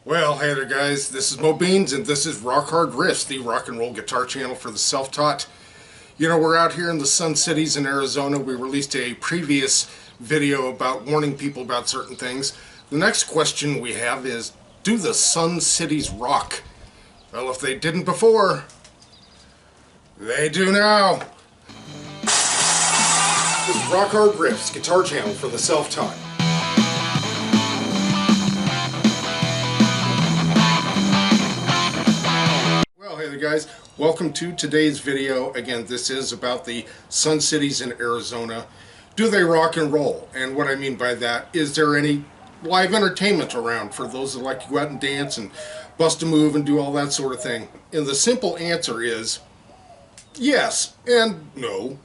Well, hey there guys, this is Mo Beans and this is Rock Hard Riffs, the rock and roll guitar channel for the self-taught. You know, we're out here in the Sun Cities in Arizona. We released a previous video about warning people about certain things. The next question we have is, do the Sun Cities rock? Well, if they didn't before, they do now. This is Rock Hard Riffs, guitar channel for the self-taught. Hey there guys, welcome to today's video. Again, this is about the Sun Cities in Arizona. Do they rock and roll? And what I mean by that, is there any live entertainment around for those that like to go out and dance and bust a move and do all that sort of thing? And the simple answer is yes and no.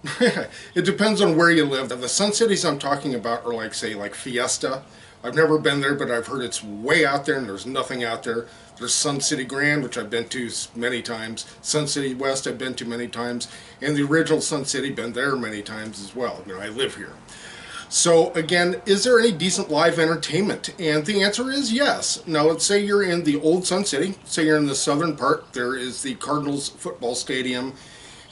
It depends on where you live. The Sun Cities I'm talking about are like, say, like Fiesta. I've never been there, but I've heard it's way out there and there's nothing out there. There's Sun City Grand, which I've been to many times. Sun City West I've been to many times. And the original Sun City, been there many times as well. You know, I live here. So again, is there any decent live entertainment? And the answer is yes. Now let's say you're in the old Sun City. Say you're in the southern part. There is the Cardinals football stadium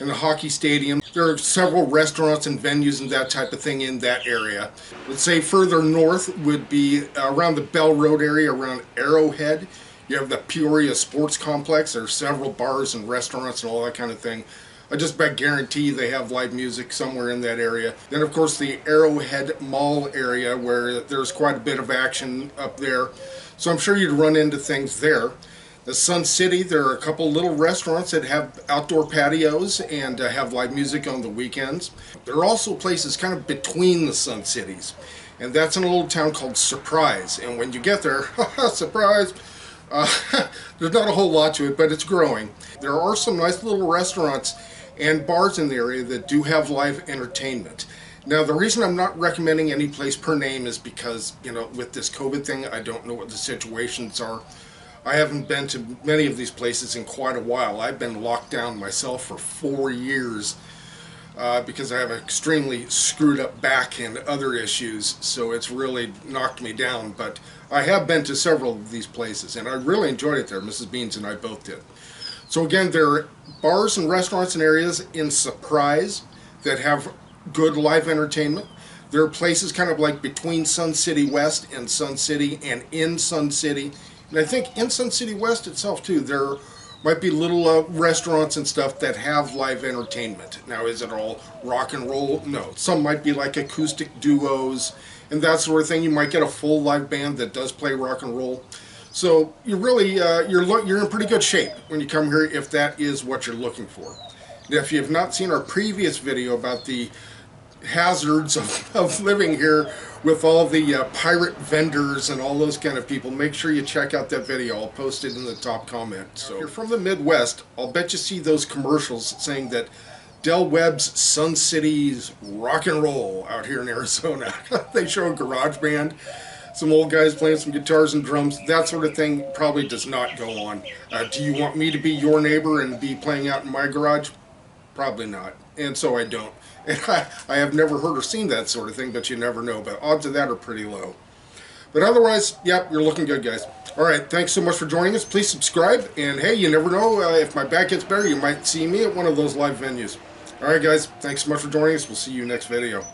and the hockey stadium. There are several restaurants and venues and that type of thing in that area. Let's say further north would be around the Bell Road area, around Arrowhead. You have the Peoria Sports Complex. There are several bars and restaurants and all that kind of thing. I just bet guarantee they have live music somewhere in that area. Then of course the Arrowhead Mall area, where there's quite a bit of action up there. So I'm sure you'd run into things there. The Sun City, there are a couple little restaurants that have outdoor patios and have live music on the weekends. There are also places kind of between the Sun Cities, and that's in a little town called Surprise. And when you get there, surprise, there's not a whole lot to it, but it's growing. There are some nice little restaurants and bars in the area that do have live entertainment. Now, the reason I'm not recommending any place per name is because, you know, with this COVID thing, I don't know what the situations are. I haven't been to many of these places in quite a while. I've been locked down myself for 4 years because I have an extremely screwed up back and other issues, so it's really knocked me down. But I have been to several of these places, and I really enjoyed it there. Mrs. Beans and I both did. So again, there are bars and restaurants and areas in Surprise that have good live entertainment. There are places kind of like between Sun City West and Sun City and in Sun City. And I think in Sun City West itself too, there might be little restaurants and stuff that have live entertainment. Now, is it all rock and roll? No. Some might be like acoustic duos and that sort of thing. You might get a full live band that does play rock and roll. So you really, you're in pretty good shape when you come here if that is what you're looking for. And if you have not seen our previous video about the hazards of living here with all the pirate vendors and all those kind of people, make sure you check out that video. I'll post it in the top comment. So if you're from the Midwest, I'll bet you see those commercials saying that Del Webb's Sun City's rock and roll out here in Arizona. They show a garage band, some old guys playing some guitars and drums. That sort of thing probably does not go on. Do you want me to be your neighbor and be playing out in my garage? Probably not. And so I don't. And I have never heard or seen that sort of thing, but you never know. But odds of that are pretty low. But otherwise, yep, you're looking good, guys. All right, thanks so much for joining us. Please subscribe. And hey, you never know, if my back gets better, you might see me at one of those live venues. All right, guys, thanks so much for joining us. We'll see you next video.